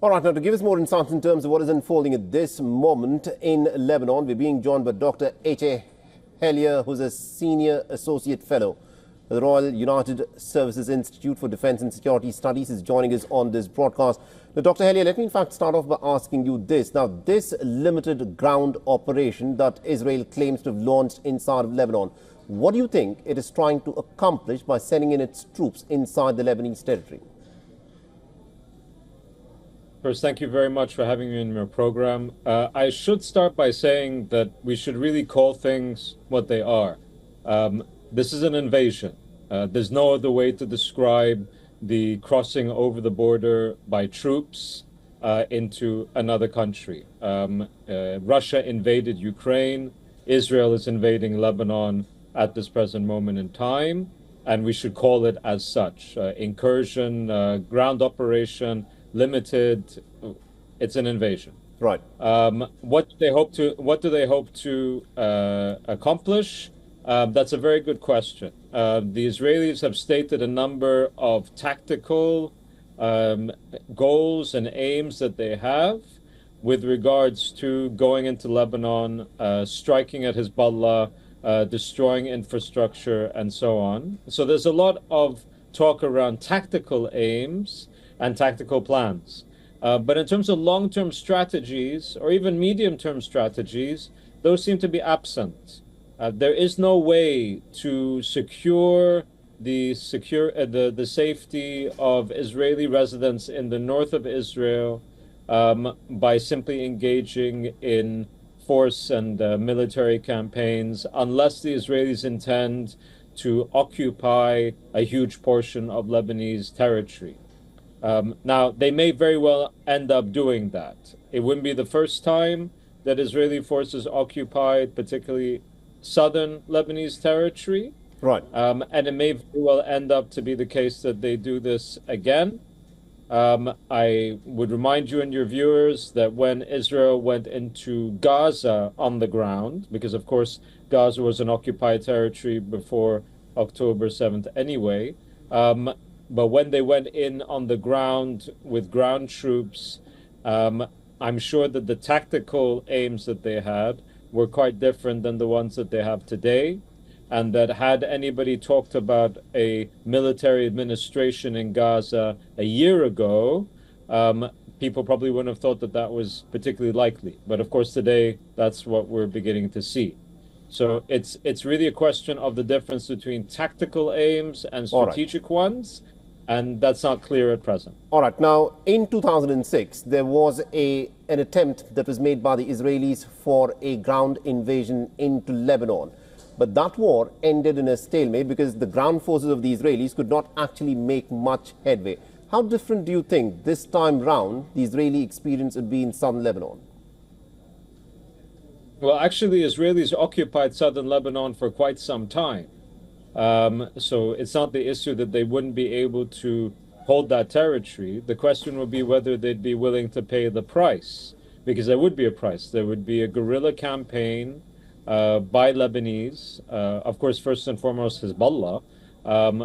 All right, now to give us more insights in terms of what is unfolding at this moment in Lebanon, we're being joined by Dr. H.A. Hellier, who's a Senior Associate Fellow at the Royal United Services Institute for Defence and Security Studies, is joining us on this broadcast. Now, Dr. Hellier, let me in fact start off by asking you this. Now, this limited ground operation that Israel claims to have launched inside of Lebanon, what do you think it is trying to accomplish by sending in its troops inside the Lebanese territory? First, thank you very much for having me in your program. I should start by saying that we should really call things what they are. This is an invasion. There's no other way to describe the crossing over the border by troops into another country. Russia invaded Ukraine. Israel is invading Lebanon at this present moment in time, and we should call it as such. Incursion, ground operation, limited. It's an invasion. Right. What do they hope to accomplish? That's a very good question. The Israelis have stated a number of tactical goals and aims that they have with regards to going into Lebanon, striking at Hezbollah, destroying infrastructure, and so on. So there's a lot of talk around tactical aims and tactical plans. But in terms of long-term strategies or even medium-term strategies, those seem to be absent. There is no way to secure the safety of Israeli residents in the north of Israel by simply engaging in force and military campaigns, unless the Israelis intend to occupy a huge portion of Lebanese territory. Now, they may very well end up doing that. It wouldn't be the first time that Israeli forces occupied, particularly southern Lebanese territory. Right. And it may very well end up to be the case that they do this again. I would remind you and your viewers that when Israel went into Gaza on the ground, because of course Gaza was an occupied territory before October 7th anyway, but when they went in on the ground with ground troops, I'm sure that the tactical aims that they had were quite different than the ones that they have today. And that had anybody talked about a military administration in Gaza a year ago, people probably wouldn't have thought that that was particularly likely. But of course, today, that's what we're beginning to see. So it's really a question of the difference between tactical aims and strategic ones. And that's not clear at present. All right. Now, in 2006, there was an attempt that was made by the Israelis for a ground invasion into Lebanon. But that war ended in a stalemate because the ground forces of the Israelis could not actually make much headway. How different do you think this time round the Israeli experience would be in southern Lebanon? Well, actually, Israelis occupied southern Lebanon for quite some time. So it's not the issue that they wouldn't be able to hold that territory. The question would be whether they'd be willing to pay the price, because there would be a price. There would be a guerrilla campaign by Lebanese, of course, first and foremost, Hezbollah,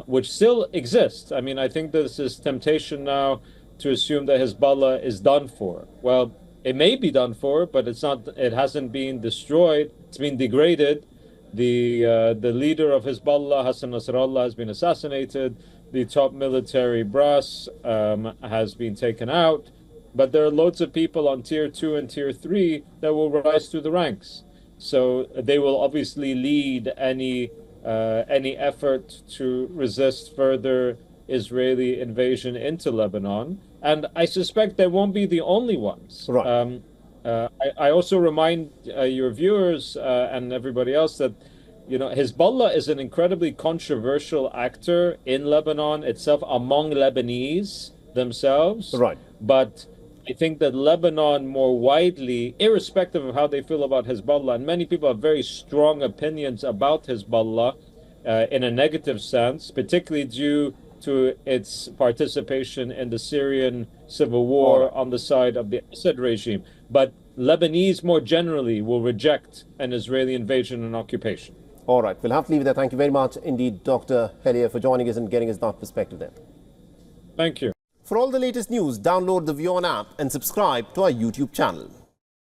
which still exists. I mean, I think there's this temptation now to assume that Hezbollah is done for. Well, it may be done for, but it's not. It hasn't been destroyed. It's been degraded. The leader of Hezbollah, Hassan Nasrallah, has been assassinated. The top military brass has been taken out. But there are loads of people on tier 2 and tier 3 that will rise through the ranks. So they will obviously lead any effort to resist further Israeli invasion into Lebanon. And I suspect they won't be the only ones. Right. I also remind your viewers and everybody else that, you know, Hezbollah is an incredibly controversial actor in Lebanon itself, among Lebanese themselves. Right. But I think that Lebanon more widely, irrespective of how they feel about Hezbollah, and many people have very strong opinions about Hezbollah in a negative sense, particularly due to its participation in the Syrian civil war on the side of the Assad regime. But Lebanese more generally will reject an Israeli invasion and occupation. All right. We'll have to leave it there. Thank you very much indeed, Dr. Hellier, for joining us and getting us that perspective there. Thank you. For all the latest news, download the WION app and subscribe to our YouTube channel.